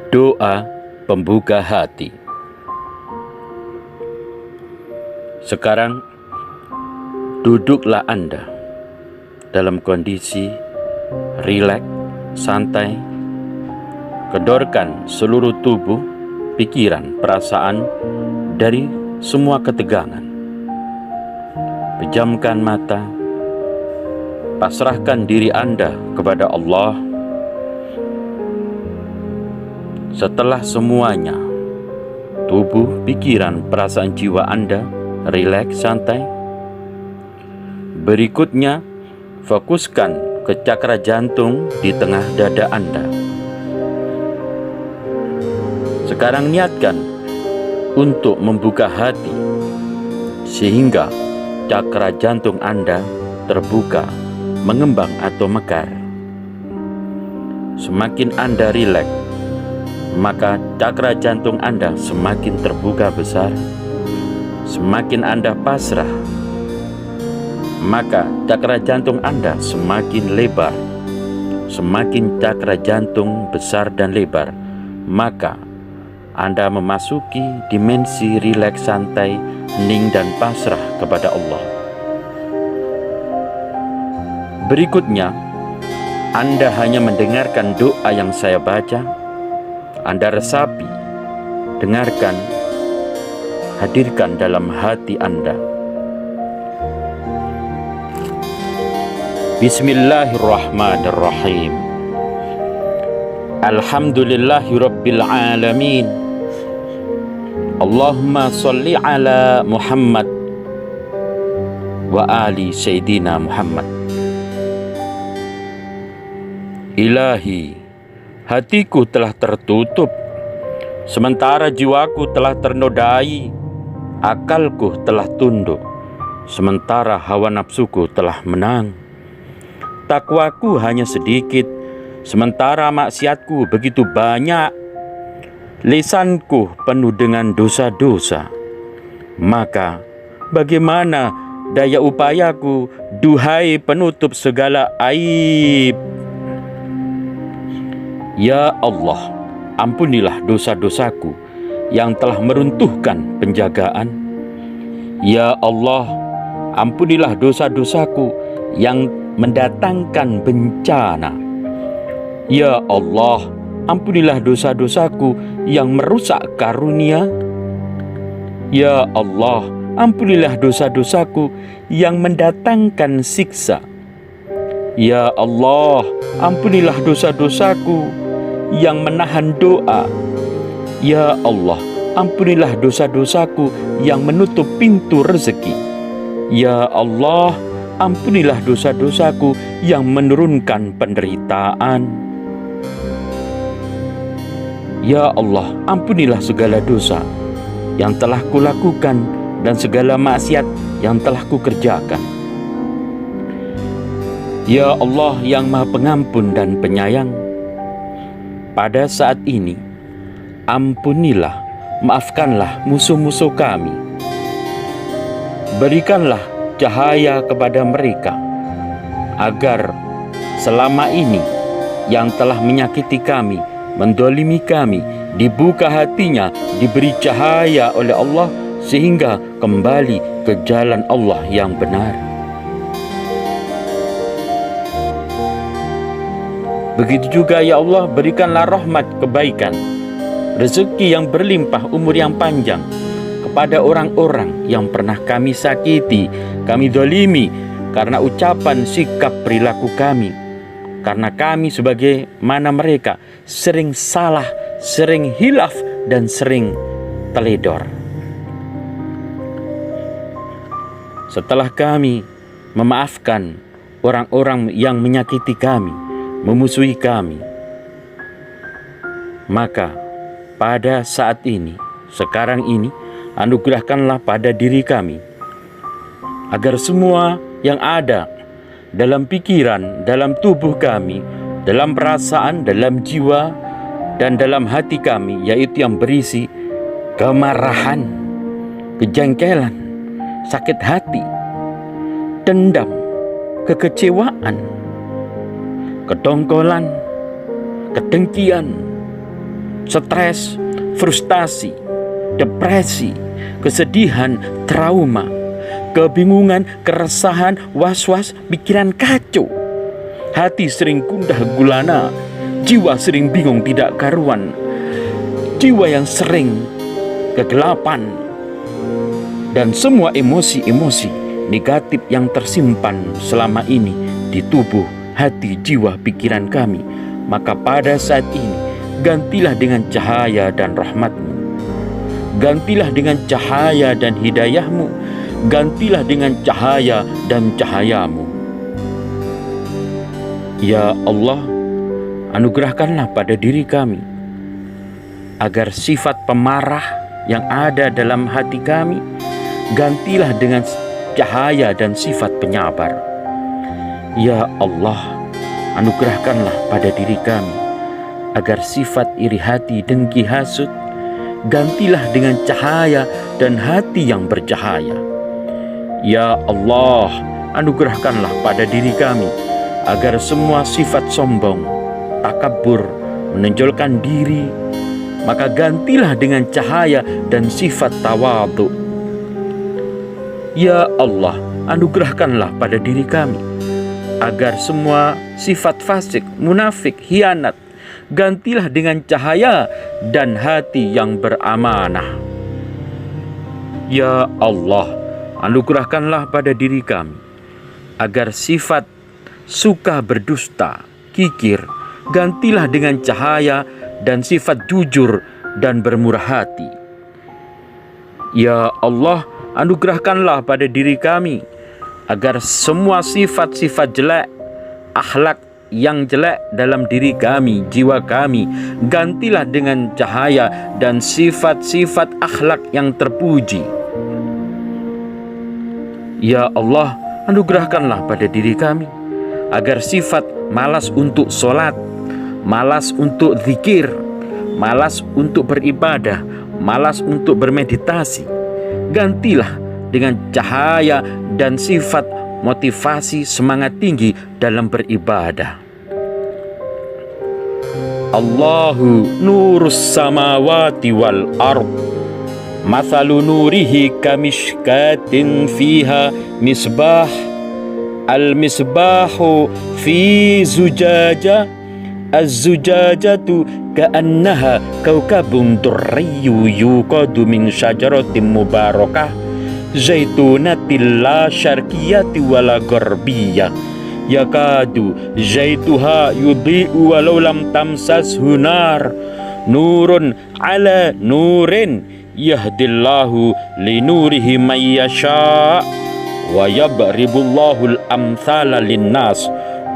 Doa pembuka hati. Sekarang duduklah Anda dalam kondisi rileks, santai. Kendorkan seluruh tubuh, pikiran, perasaan dari semua ketegangan. Pejamkan mata. Pasrahkan diri Anda kepada Allah. Setelah semuanya, tubuh, pikiran, perasaan jiwa Anda rileks, santai. Berikutnya, fokuskan ke cakra jantung di tengah dada Anda. Sekarang niatkan untuk membuka hati sehingga cakra jantung Anda terbuka, mengembang atau mekar. Semakin Anda rileks, maka cakra jantung Anda semakin terbuka besar. Semakin Anda pasrah, maka cakra jantung Anda semakin lebar. Semakin cakra jantung besar dan lebar, maka Anda memasuki dimensi rileks, santai, hening dan pasrah kepada Allah. Berikutnya, Anda hanya mendengarkan doa yang saya baca. Anda resapi, dengarkan, hadirkan dalam hati Anda. Bismillahirrahmanirrahim. Alhamdulillahirabbil alamin. Allahumma sholli ala Muhammad wa ali Sayyidina Muhammad. Ilahi, hatiku telah tertutup, sementara jiwaku telah ternodai, akalku telah tunduk, sementara hawa nafsuku telah menang. Takwaku hanya sedikit, sementara maksiatku begitu banyak. Lisanku penuh dengan dosa-dosa. Maka bagaimana daya upayaku, duhai penutup segala aib? Ya Allah, ampunilah dosa-dosaku yang telah meruntuhkan penjagaan. Ya Allah, ampunilah dosa-dosaku yang mendatangkan bencana. Ya Allah, ampunilah dosa-dosaku yang merusak karunia. Ya Allah, ampunilah dosa-dosaku yang mendatangkan siksa. Ya Allah, ampunilah dosa-dosaku yang menahan doa. Ya Allah, ampunilah dosa-dosaku yang menutup pintu rezeki. Ya Allah, ampunilah dosa-dosaku yang menurunkan penderitaan. Ya Allah, ampunilah segala dosa yang telah kulakukan dan segala maksiat yang telah kukerjakan. Ya Allah yang Maha Pengampun dan Penyayang, pada saat ini ampunilah, maafkanlah musuh-musuh kami. Berikanlah cahaya kepada mereka, agar selama ini yang telah menyakiti kami, mendolimi kami, dibuka hatinya, diberi cahaya oleh Allah, sehingga kembali ke jalan Allah yang benar. Begitu juga ya Allah, berikanlah rahmat kebaikan, rezeki yang berlimpah, umur yang panjang kepada orang-orang yang pernah kami sakiti, kami dolimi karena ucapan, sikap, perilaku kami. Karena kami sebagaimana mereka sering salah, sering hilaf, dan sering teledor. Setelah kami memaafkan orang-orang yang menyakiti kami, memusuhi kami, maka pada saat ini, sekarang ini, anugerahkanlah pada diri kami agar semua yang ada dalam pikiran, dalam tubuh kami, dalam perasaan, dalam jiwa, dan dalam hati kami, yaitu yang berisi kemarahan, kejengkelan, sakit hati, dendam, kekecewaan, kedongkolan, kedengkian, stres, frustasi, depresi, kesedihan, trauma, kebingungan, keresahan, was-was, pikiran kacau. Hati sering gundah gulana, jiwa sering bingung tidak karuan, jiwa yang sering kegelapan, dan semua emosi-emosi negatif yang tersimpan selama ini di tubuh, hati, jiwa, pikiran kami. Maka pada saat ini, gantilah dengan cahaya dan rahmat-Mu. Gantilah dengan cahaya dan hidayah-Mu. Gantilah dengan cahaya dan cahaya-Mu. Ya Allah, anugerahkanlah pada diri kami agar sifat pemarah yang ada dalam hati kami gantilah dengan cahaya dan sifat penyabar. Ya Allah, anugerahkanlah pada diri kami agar sifat iri hati, dengki, hasut gantilah dengan cahaya dan hati yang bercahaya. Ya Allah, anugerahkanlah pada diri kami agar semua sifat sombong, takabur, menonjolkan diri, maka gantilah dengan cahaya dan sifat tawadhu. Ya Allah, anugerahkanlah pada diri kami agar semua sifat fasik, munafik, hianat gantilah dengan cahaya dan hati yang beramanah. Ya Allah, anugerahkanlah pada diri kami agar sifat suka berdusta, kikir gantilah dengan cahaya dan sifat jujur dan bermurah hati. Ya Allah, anugerahkanlah pada diri kami agar semua sifat-sifat jelek, akhlak yang jelek dalam diri kami, jiwa kami gantilah dengan cahaya dan sifat-sifat akhlak yang terpuji. Ya Allah, anugerahkanlah pada diri kami agar sifat malas untuk sholat, malas untuk zikir, malas untuk beribadah, malas untuk bermeditasi gantilah dengan cahaya dan sifat motivasi semangat tinggi dalam beribadah. Allahu nurus samawati wal ard, mathalu nurihi kamishkatin fiha misbah, al-misbahu fi zujaja, az-zujajatu ka'annaha kaukabun durriyu yuqadu min syajaratin mubarakah zaitunatil la syarqiyati wala gharbiyah yakadu zaituha yudhi'u walau lam tamsashu nar nurun ala nurin yahdillahu linurihi may yasha wa yabribullahul amthala linnas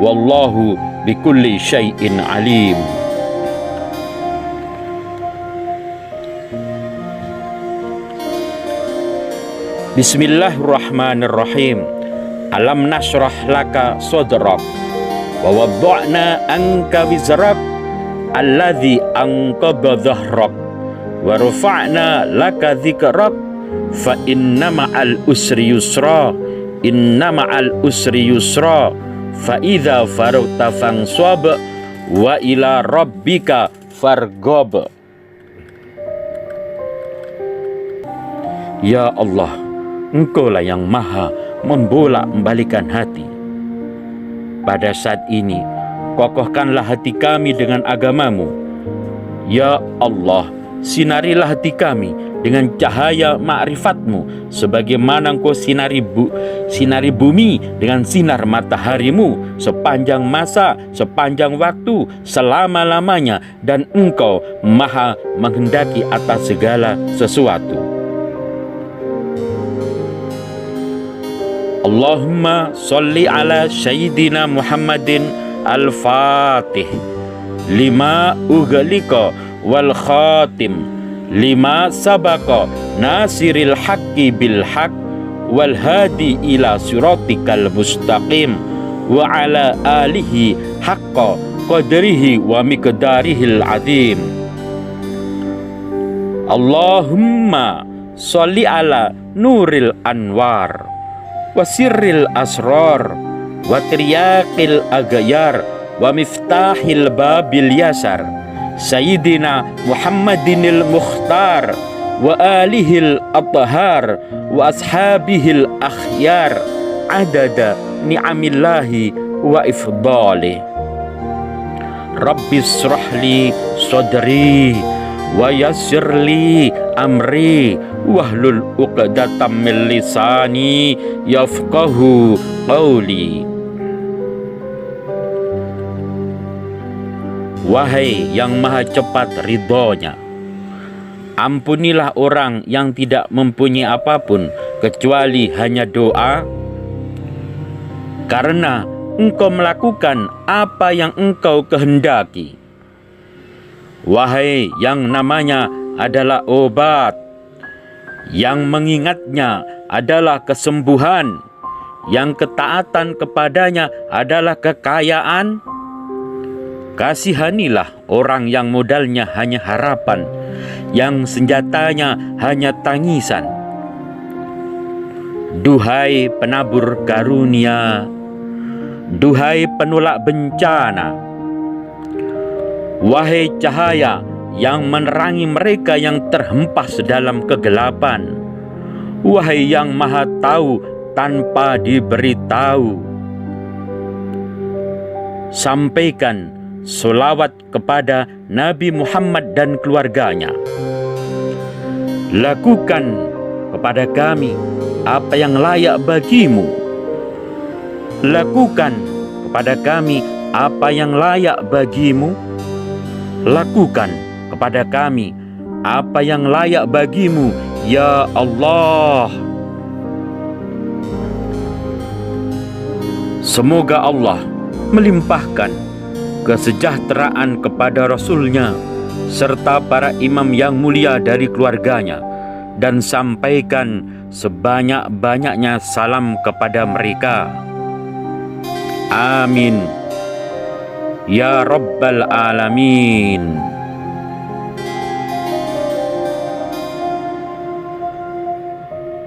wallahu bikulli syai'in alim. Bismillahirrahmanirrahim. Alam nashrah laka sadrak wa wada'na anka wizrak alladhi anqadha dhahrak wa rafa'na laka dhikrak fa inna ma'al usri yusra, inna ma'al usri yusra, fa idza faragta fansab wa ila rabbika farghab. Ya Allah, Engkaulah yang maha membolak-balikan hati. Pada saat ini, kokohkanlah hati kami dengan agama-Mu. Ya Allah, sinarilah hati kami dengan cahaya ma'rifat-Mu, sebagaimana Engkau sinari bumi dengan sinar matahari-Mu sepanjang masa, sepanjang waktu, selama-lamanya, dan Engkau maha menghendaki atas segala sesuatu. Allahumma salli ala Sayyidina Muhammadin al-Fatih lima ughliqa wal khatim lima sabaqa nasiril haqqi bil haqq wal hadi ila siratikal mustaqim wa ala alihi haqqa qadrihi wa miqdarihil azim. Allahumma salli ala nuril anwar wa sirril asrar wa tiryaqil aghyar wa miftahil babil yasar Sayyidina Muhammadinil Mukhtar wa alihil athhar wa ashabihil akhyar adada ni'amillahi wa ifdali. Rabbi shrahli sadri wa yassirli amri wahlul uqdatam min lisani yafqahu qawli. Wahai yang maha cepat ridhonya, ampunilah orang yang tidak mempunyai apapun kecuali hanya doa, karena engkau melakukan apa yang engkau kehendaki. Wahai yang namanya adalah obat, yang mengingatnya adalah kesembuhan, yang ketaatan kepadanya adalah kekayaan, kasihanilah orang yang modalnya hanya harapan, yang senjatanya hanya tangisan. Duhai penabur karunia, duhai penolak bencana, wahai cahaya yang menerangi mereka yang terhempas dalam kegelapan, wahai yang maha tahu tanpa diberitahu, sampaikan sholawat kepada Nabi Muhammad dan keluarganya. Lakukan kepada kami apa yang layak bagimu. Lakukan kepada kami apa yang layak bagimu. Lakukan kepada kami apa yang layak bagimu, ya Allah. Semoga Allah melimpahkan kesejahteraan kepada Rasulnya serta para imam yang mulia dari keluarganya, dan sampaikan sebanyak-banyaknya salam kepada mereka. Amin ya Rabbal Alamin.